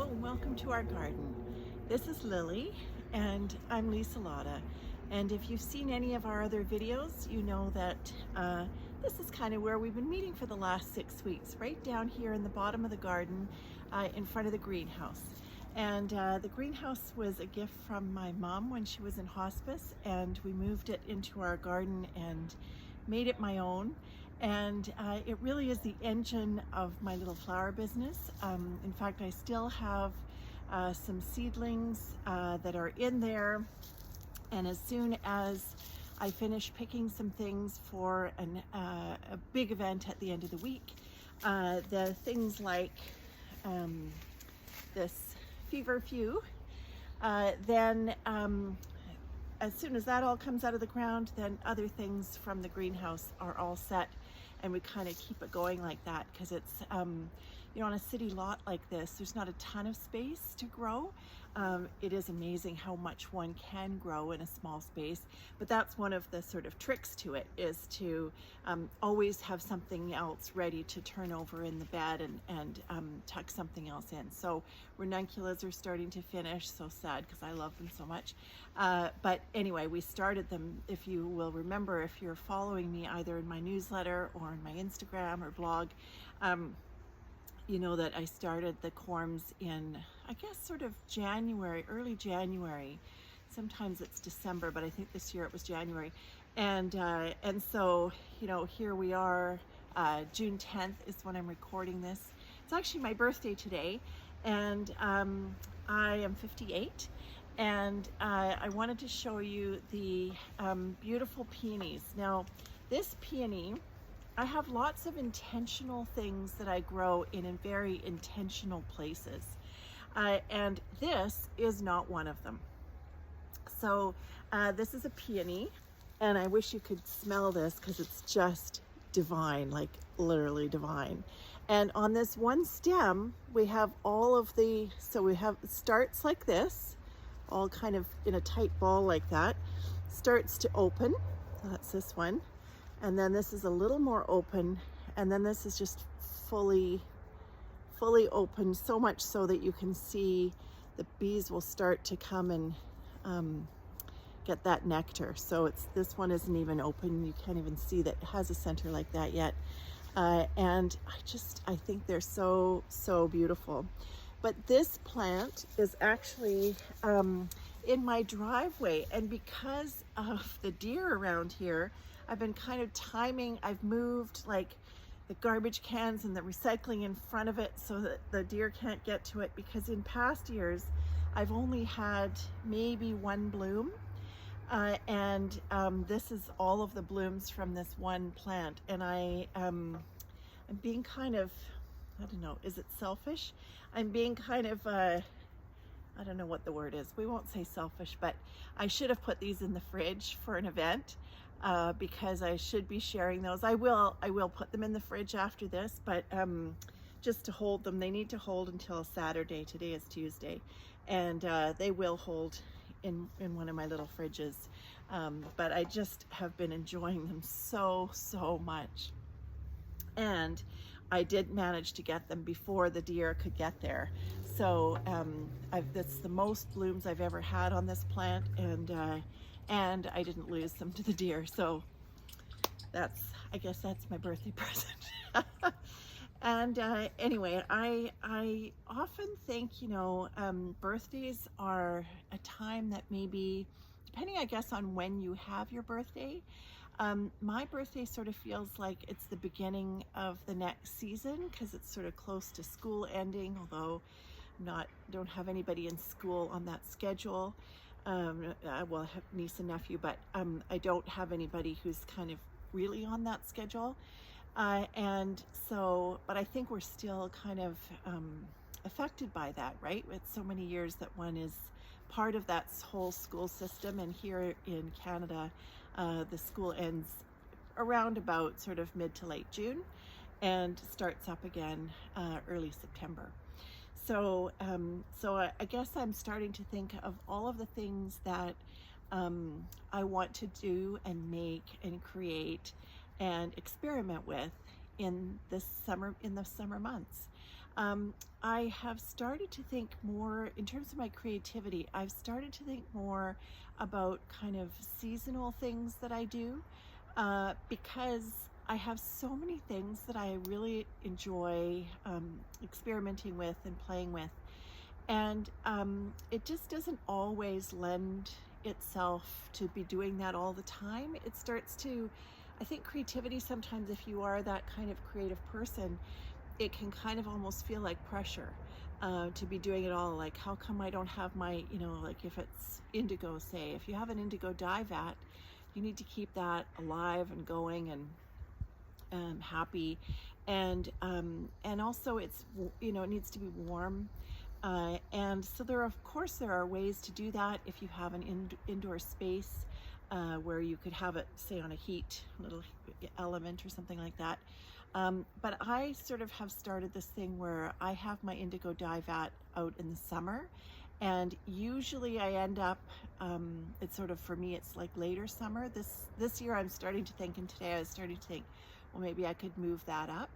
and welcome to our garden. This is Lily and I'm Lise-Lotte, and if you've seen any of our other videos, you know that this is kind of where we've been meeting for the last 6 weeks, right down here in the bottom of the garden in front of the greenhouse. And the greenhouse was a gift from my mom when she was in hospice, and we moved it into our garden and made it my own. And it really is the engine of my little flower business. In fact, I still have some seedlings that are in there, and as soon as I finish picking some things for a big event at the end of the week, the things like this feverfew, then as soon as that all comes out of the ground, then other things from the greenhouse are all set, and we kind of keep it going like that, because it's you know, on a city lot like this, there's not a ton of space to grow. It is amazing how much one can grow in a small space, but that's one of the sort of tricks to it, is to always have something else ready to turn over in the bed and tuck something else in. So ranunculus are starting to finish, so sad because I love them so much. But anyway, we started them, if you will remember, if you're following me either in my newsletter or in my Instagram or blog, you know that I started the corms in, I guess, sort of January, early January. Sometimes it's December, but I think this year it was January. And so, you know, here we are. June 10th is when I'm recording this. It's actually my birthday today, and I am 58. And I wanted to show you the beautiful peonies. Now, this peony, I have lots of intentional things that I grow in very intentional places. And this is not one of them. So this is a peony, and I wish you could smell this because it's just divine, like literally divine. And on this one stem, we have all of the, so we have, it starts like this, all kind of in a tight ball like that, starts to open. That's this one. And then this is a little more open, and then this is just fully open, so much so that you can see the bees will start to come and get that nectar. So it's, this one isn't even open, you can't even see that it has a center like that yet. And I think they're so beautiful. But this plant is actually in my driveway, and because of the deer around here, I've been kind of timing, I've moved like the garbage cans and the recycling in front of it so that the deer can't get to it, because in past years I've only had maybe one bloom, and this is all of the blooms from this one plant. And I'm being kind of, I don't know, is it selfish? I'm being kind of I don't know what the word is. We won't say selfish, but I should have put these in the fridge for an event, because I should be sharing those. I will put them in the fridge after this, but just to hold them, they need to hold until Saturday. Today is Tuesday, and they will hold in one of my little fridges. But I just have been enjoying them so much. And I did manage to get them before the deer could get there. So that's the most blooms I've ever had on this plant, and I didn't lose them to the deer. So that's, I guess that's my birthday present. And anyway, I often think, you know, birthdays are a time that maybe, depending, I guess, on when you have your birthday, my birthday sort of feels like it's the beginning of the next season, because it's sort of close to school ending, although don't have anybody in school on that schedule. I will have niece and nephew, but I don't have anybody who's kind of really on that schedule. And so, but I think we're still kind of affected by that, right? It's so many years that one is part of that whole school system, and here in Canada, the school ends around about sort of mid to late June and starts up again early September. So I guess I'm starting to think of all of the things that I want to do and make and create and experiment with in the summer months. I have started to think more in terms of my creativity. I've started to think more about kind of seasonal things that I do, because I have so many things that I really enjoy experimenting with and playing with. And it just doesn't always lend itself to be doing that all the time. It starts to, I think creativity sometimes, if you are that kind of creative person, it can kind of almost feel like pressure to be doing it all. Like, how come I don't have my, like if it's indigo, say, if you have an indigo dye vat, you need to keep that alive and going and happy. And also it's, it needs to be warm. And so of course, there are ways to do that if you have an indoor space where you could have it, say, on a heat little element or something like that. But I sort of have started this thing where I have my indigo dye vat out in the summer, and usually I end up, it's sort of, for me, it's like later summer. This year I'm starting to think, and today I was starting to think, well, maybe I could move that up.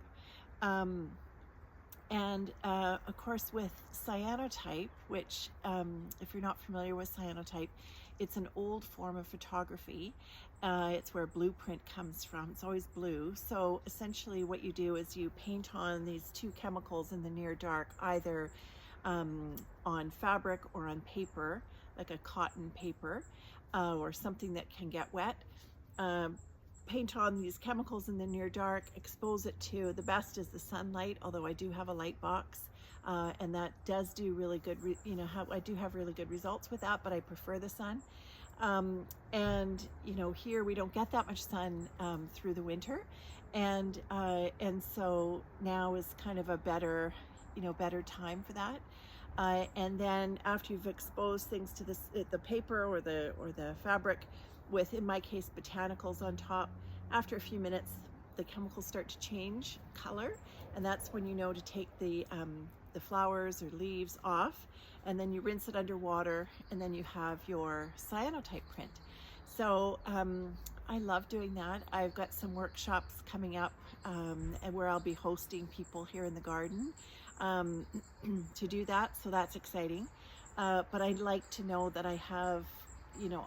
And of course, with cyanotype, which if you're not familiar with cyanotype, it's an old form of photography. It's where blueprint comes from. It's always blue. So essentially what you do is you paint on these two chemicals in the near dark, either on fabric or on paper, like a cotton paper, or something that can get wet. Paint on these chemicals in the near dark, expose it to, the best is the sunlight, although I do have a light box, and that does do really good, I do have really good results with that, but I prefer the sun. And here we don't get that much sun through the winter, and so now is kind of a better time for that. And then after you've exposed things to the paper or the fabric, with, in my case, botanicals on top, after a few minutes the chemicals start to change color, and that's when you know to take the flowers or leaves off, and then you rinse it under water, and then you have your cyanotype print. So I love doing that. I've got some workshops coming up, and where I'll be hosting people here in the garden to do that, so that's exciting. But I'd like to know that I have,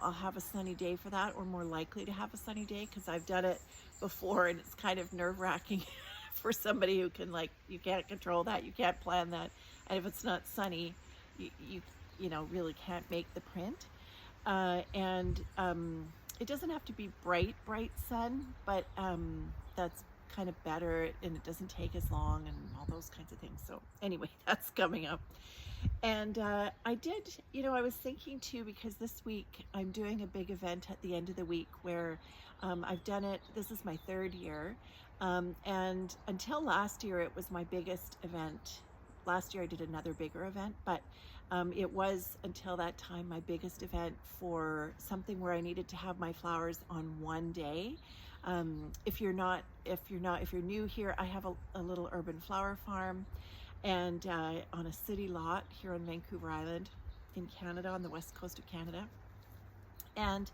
I'll have a sunny day for that, or more likely to have a sunny day, because I've done it before and it's kind of nerve-wracking for somebody who can, like, you can't control that, you can't plan that, and if it's not sunny, you really can't make the print. And it doesn't have to be bright sun, but that's kind of better, and it doesn't take as long and all those kinds of things. So anyway, that's coming up. And I did, I was thinking too, because this week I'm doing a big event at the end of the week where I've done it, this is my third year, and until last year it was my biggest event. Last year I did another bigger event, but it was, until that time, my biggest event for something where I needed to have my flowers on one day. If you're new here, I have a little urban flower farm, and on a city lot here on Vancouver Island in Canada, on the west coast of Canada. And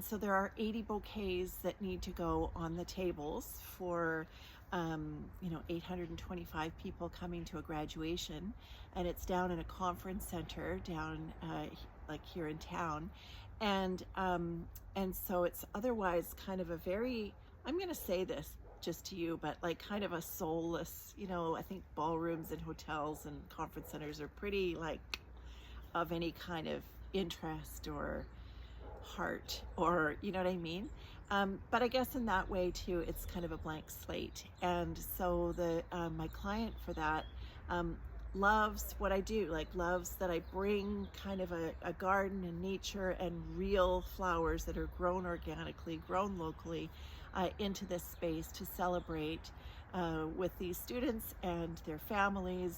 so there are 80 bouquets that need to go on the tables for 825 people coming to a graduation, and it's down in a conference center down like here in town. And so it's otherwise kind of a very, I'm going to say this just to you, but like kind of a soulless, I think ballrooms and hotels and conference centers are pretty like of any kind of interest or heart, or you know what I mean. But I guess in that way too, it's kind of a blank slate. And so my client for that loves what I do, like loves that I bring kind of a garden and nature and real flowers that are grown organically, grown locally, into this space to celebrate with these students and their families.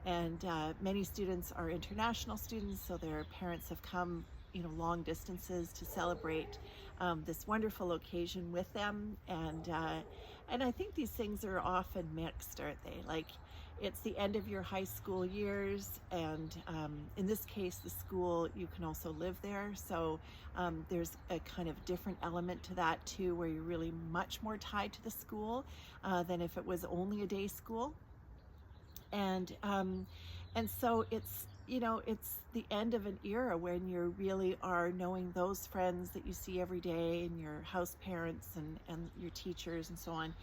And many students are international students, so their parents have come long distances to celebrate this wonderful occasion with them. And I think these things are often mixed, aren't they? Like, it's the end of your high school years, and in this case, the school, you can also live there. So there's a kind of different element to that too, where you're really much more tied to the school than if it was only a day school. And so it's, you know, it's the end of an era when you really are knowing those friends that you see every day, and your house parents and your teachers and so on.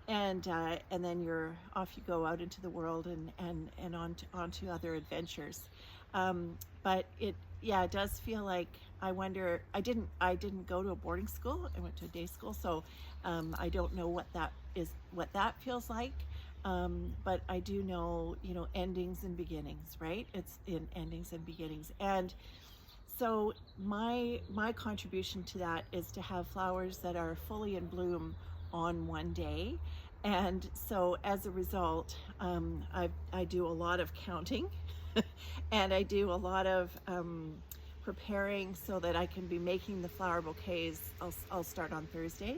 And then you're off, you go out into the world and onto other adventures. But it does feel like, I wonder, I didn't go to a boarding school. I went to a day school, so I don't know what that feels like. But I do know, you know, endings and beginnings, right? It's in endings and beginnings. And so my contribution to that is to have flowers that are fully in bloom on one day. And so as a result, I do a lot of counting and I do a lot of preparing so that I can be making the flower bouquets. I'll start on Thursday.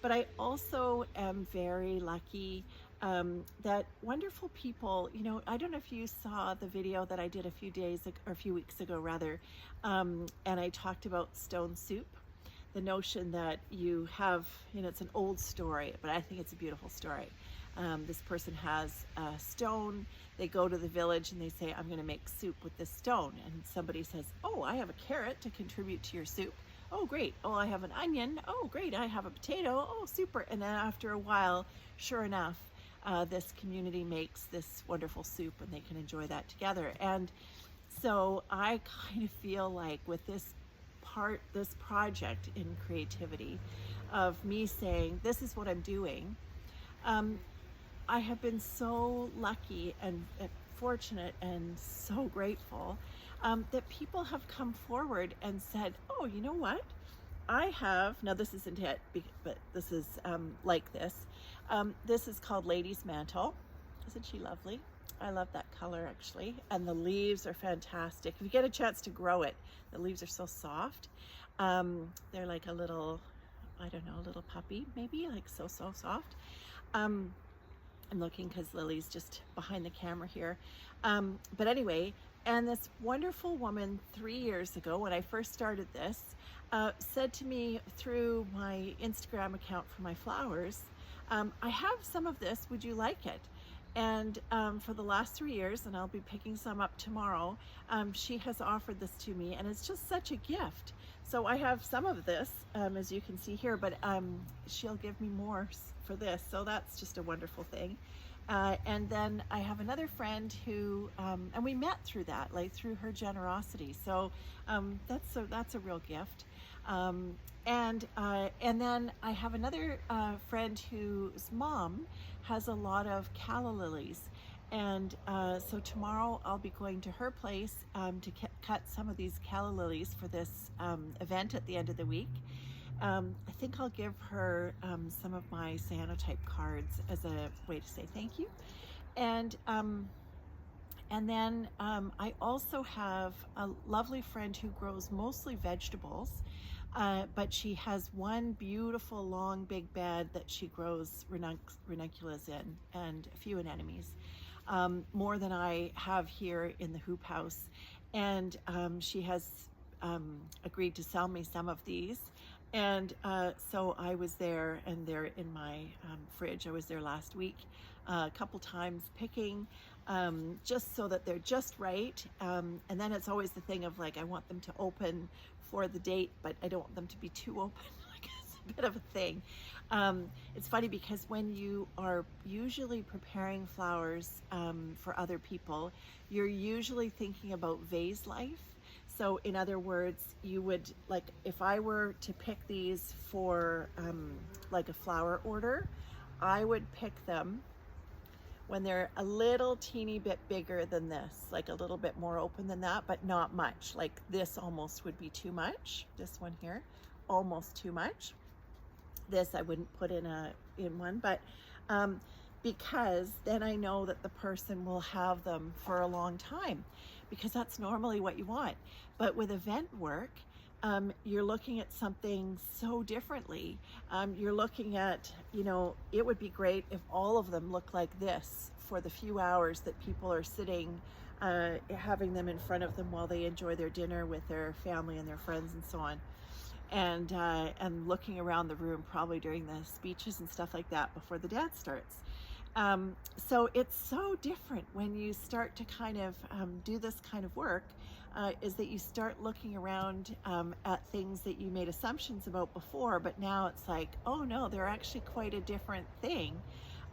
But I also am very lucky that wonderful people, you know, I don't know if you saw the video that I did a few weeks ago rather, and I talked about stone soup. The notion that you have, you know, it's an old story, but I think it's a beautiful story. This person has a stone. They go to the village and they say, I'm going to make soup with this stone. And somebody says, oh, I have a carrot to contribute to your soup. Oh, great. Oh, I have an onion. Oh, great. I have a potato. Oh, super. And then after a while, sure enough, this community makes this wonderful soup and they can enjoy that together. And so I kind of feel like with this project in creativity of me saying, this is what I'm doing, I have been so lucky and fortunate and so grateful that people have come forward and said, oh, you know what? I have, now this isn't it, but this is like this. This is called Lady's Mantle. Isn't she lovely? I love that color actually. And the leaves are fantastic. If you get a chance to grow it, the leaves are so soft. They're like a little, I don't know, a little puppy maybe, like so soft. I'm looking because Lily's just behind the camera here. But anyway, and this wonderful woman 3 years ago when I first started this said to me through my Instagram account for my flowers, I have some of this, would you like it? And for the last 3 years, and I'll be picking some up tomorrow, she has offered this to me, and it's just such a gift. So I have some of this, as you can see here, but she'll give me more for this. So that's just a wonderful thing. And then I have another friend who, and we met through that, like through her generosity. So that's a real gift. And then I have another friend whose mom has a lot of calla lilies. And so tomorrow I'll be going to her place to cut some of these calla lilies for this event at the end of the week. I think I'll give her some of my cyanotype cards as a way to say thank you. And then I also have a lovely friend who grows mostly vegetables, but she has one beautiful long big bed that she grows ranunculus in and a few anemones, more than I have here in the hoop house. And she has agreed to sell me some of these. And so I was there, and they're in my fridge. I was there last week a couple times picking, just so that they're just right. And then it's always the thing of like, I want them to open for the date, but I don't want them to be too open. Like, it's a bit of a thing. It's funny because when you are usually preparing flowers for other people, you're usually thinking about vase life. So in other words, you would, like, if I were to pick these for like a flower order, I would pick them when they're a little teeny bit bigger than this, like a little bit more open than that, but not much. Like this almost would be too much. This one here, almost too much. This I wouldn't put in one, but because then I know that the person will have them for a long time, because that's normally what you want. But with event work, you're looking at something so differently. You're looking at, you know, it would be great if all of them look like this for the few hours that people are sitting, having them in front of them while they enjoy their dinner with their family and their friends and so on. And looking around the room probably during the speeches and stuff like that before the dance starts. So it's so different when you start to kind of do this kind of work, is that you start looking around at things that you made assumptions about before, but now it's like, oh no, they're actually quite a different thing.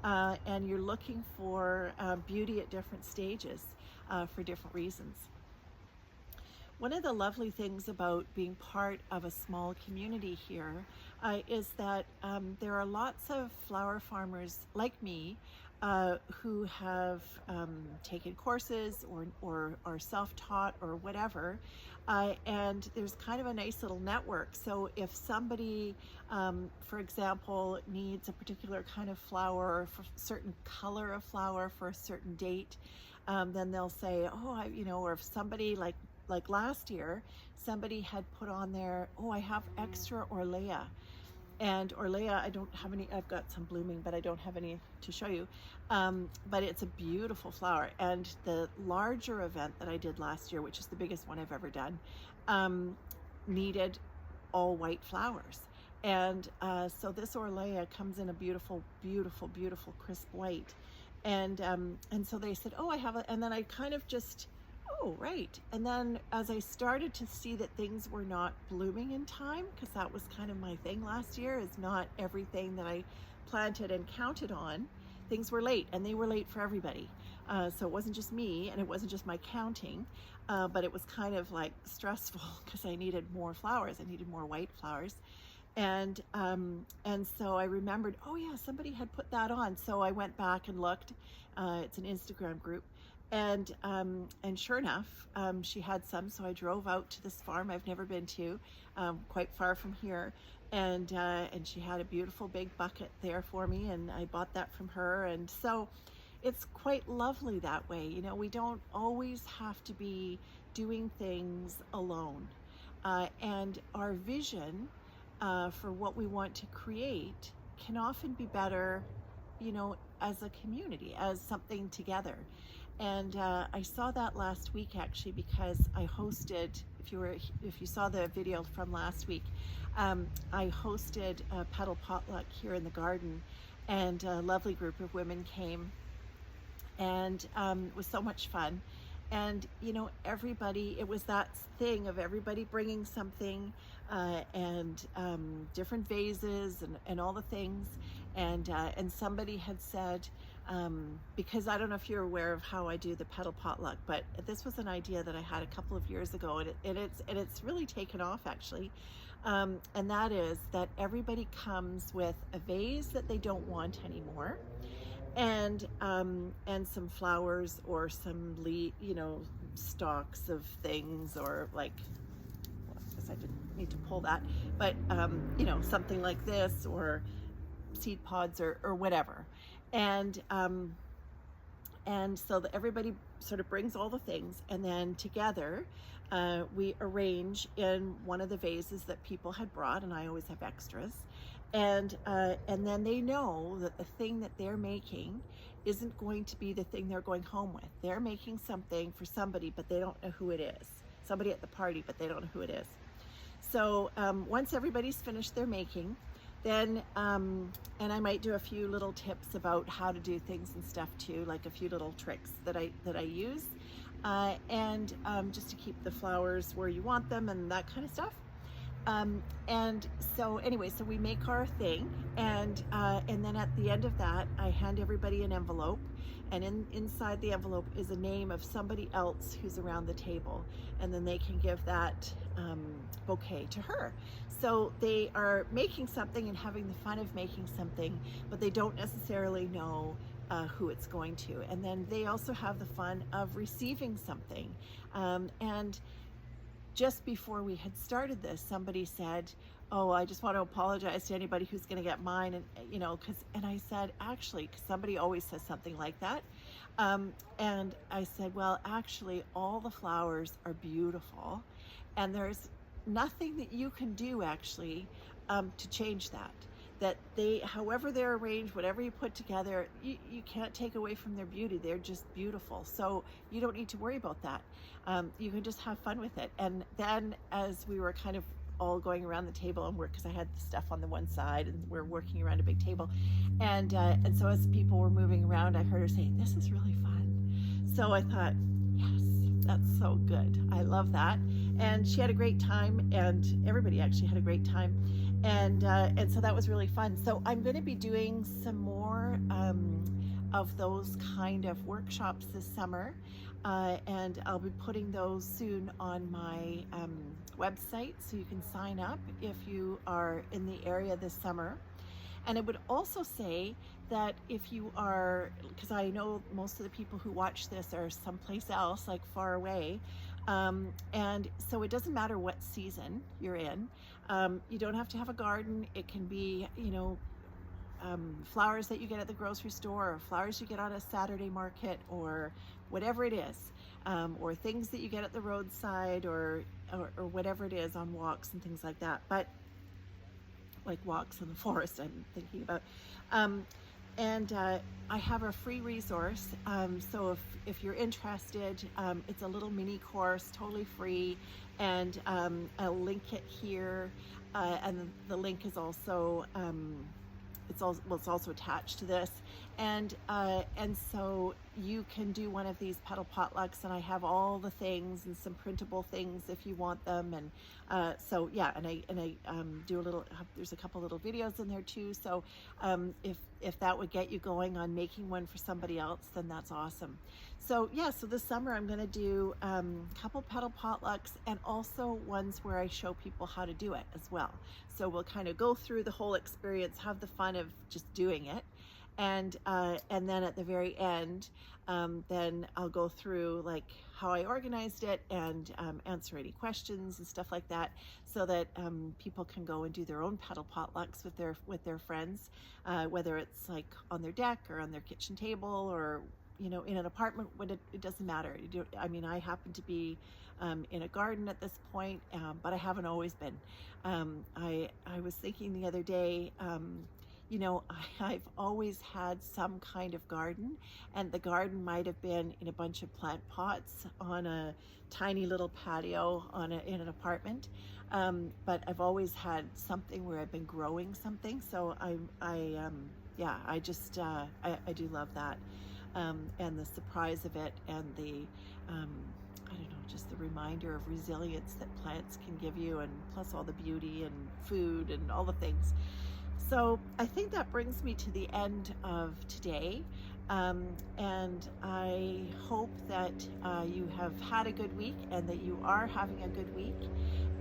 And you're looking for beauty at different stages for different reasons. One of the lovely things about being part of a small community here is that there are lots of flower farmers like me who have taken courses or are self-taught or whatever, and there's kind of a nice little network. So if somebody, for example, needs a particular kind of flower or for a certain color of flower for a certain date, then they'll say, oh, or if somebody like last year, somebody had put on there, oh, I have extra Orlea. And Orlea, I don't have any, I've got some blooming, but I don't have any to show you. But it's a beautiful flower. And the larger event that I did last year, which is the biggest one I've ever done, needed all white flowers. And so this Orlea comes in a beautiful, beautiful, beautiful crisp white. And so they said, oh, I have a, and then I kind of just, oh, right. And then as I started to see that things were not blooming in time, because that was kind of my thing last year, is not everything that I planted and counted on, things were late, and they were late for everybody. So it wasn't just me, and it wasn't just my counting, but it was kind of like stressful because I needed more flowers. I needed more white flowers. And so I remembered, oh yeah, somebody had put that on. So I went back and looked. It's an Instagram group. And sure enough, she had some, so I drove out to this farm I've never been to, quite far from here, and she had a beautiful big bucket there for me, and I bought that from her. And so it's quite lovely that way. You know, we don't always have to be doing things alone, and our vision for what we want to create can often be better, you know, as a community, as something together. And I saw that last week, actually, because I hosted, if you saw the video from last week, I hosted a Petal Potluck here in the garden, and a lovely group of women came, and it was so much fun. And you know, everybody, it was that thing of everybody bringing something, and different vases and all the things. And somebody had said, because I don't know if you're aware of how I do the Petal Potluck, but this was an idea that I had a couple of years ago, and it's really taken off, actually. And that is that everybody comes with a vase that they don't want anymore, and some flowers or some stalks of things, or like, well, I guess I didn't need to pull that, but something like this, or seed pods, or whatever. And so that everybody sort of brings all the things, and then together we arrange in one of the vases that people had brought, and I always have extras. And then they know that the thing that they're making isn't going to be the thing they're going home with. They're making something for somebody, but they don't know who it is. Somebody at the party, but they don't know who it is. So once everybody's finished their making, then, and I might do a few little tips about how to do things and stuff too, like a few little tricks that I use, and just to keep the flowers where you want them and that kind of stuff. And so anyway, so we make our thing, and then at the end of that, I hand everybody an envelope, and inside the envelope is a name of somebody else who's around the table, and then they can give that bouquet to her. So they are making something and having the fun of making something, but they don't necessarily know who it's going to. And then they also have the fun of receiving something. And just before we had started this, somebody said, oh, I just want to apologize to anybody who's going to get mine. And, and I said, actually, because somebody always says something like that. And I said, well, actually, all the flowers are beautiful. And there's nothing that you can do, actually, to change that. That they, however they're arranged, whatever you put together, you can't take away from their beauty. They're just beautiful. So you don't need to worry about that. You can just have fun with it. And then as we were kind of all going around the table and work, because I had the stuff on the one side and we're working around a big table. And so as people were moving around, I heard her say, "This is really fun." So I thought, yes, that's so good. I love that. And she had a great time, and everybody actually had a great time. And so that was really fun. So I'm going to be doing some more of those kind of workshops this summer. And I'll be putting those soon on my website, so you can sign up if you are in the area this summer. And I would also say that if you are, because I know most of the people who watch this are someplace else, like far away, and so it doesn't matter what season you're in. You don't have to have a garden. It can be, flowers that you get at the grocery store, or flowers you get on a Saturday market, or whatever it is, or things that you get at the roadside, or whatever it is, on walks and things like that. But like walks in the forest, I'm thinking about. I have a free resource. So if you're interested, it's a little mini course, totally free, and I'll link it here. And the link is also it's also attached to this, and so you can do one of these petal potlucks, and I have all the things and some printable things if you want them, and so yeah, and I do a little. There's a couple little videos in there too. So if that would get you going on making one for somebody else, then that's awesome. So yeah, so this summer I'm going to do a couple petal potlucks, and also ones where I show people how to do it as well. So we'll kind of go through the whole experience, have the fun of just doing it, and then at the very end, then I'll go through like how I organized it, and answer any questions and stuff like that, so that people can go and do their own petal potlucks with their friends, whether it's like on their deck or on their kitchen table, or in an apartment. When it doesn't matter. I mean, I happen to be in a garden at this point, but I haven't always been. I was thinking the other day, I've always had some kind of garden, and the garden might have been in a bunch of plant pots on a tiny little patio in an apartment, but I've always had something where I've been growing something. So I do love that, and the surprise of it, and the I don't know, just the reminder of resilience that plants can give you, and plus all the beauty and food and all the things. So I think that brings me to the end of today, and I hope that you have had a good week, and that you are having a good week,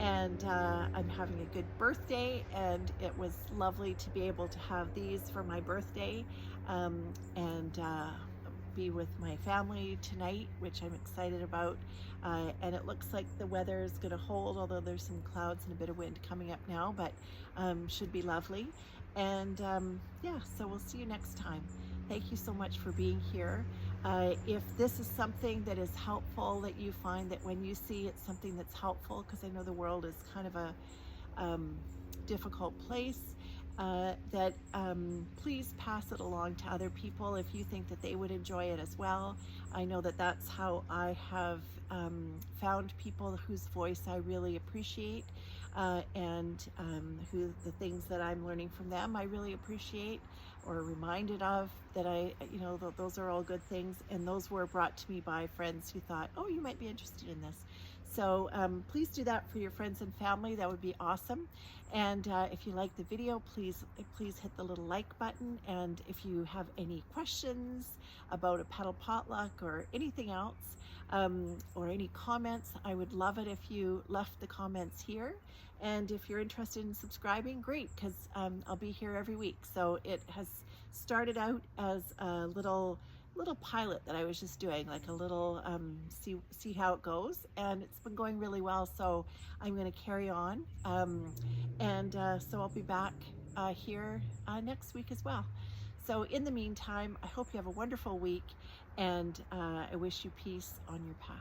and I'm having a good birthday, and it was lovely to be able to have these for my birthday, and be with my family tonight, which I'm excited about, and it looks like the weather is going to hold, although there's some clouds and a bit of wind coming up now, but should be lovely. And so we'll see you next time. Thank you so much for being here. If this is something that is helpful, that you find that when you see it's something that's helpful, because I know the world is kind of a difficult place, that please pass it along to other people if you think that they would enjoy it as well. I know that that's how I have found people whose voice I really appreciate, and who the things that I'm learning from them I really appreciate, or reminded of, that those are all good things, and those were brought to me by friends who thought, oh, you might be interested in this. So please do that for your friends and family. That would be awesome. And if you like the video, please hit the little like button. And if you have any questions about a petal potluck or anything else, or any comments, I would love it if you left the comments here. And if you're interested in subscribing, great, because I'll be here every week. So it has started out as a little pilot that I was just doing, like a little see how it goes, and it's been going really well. So I'm going to carry on, so I'll be back here next week as well. So in the meantime, I hope you have a wonderful week, and I wish you peace on your path.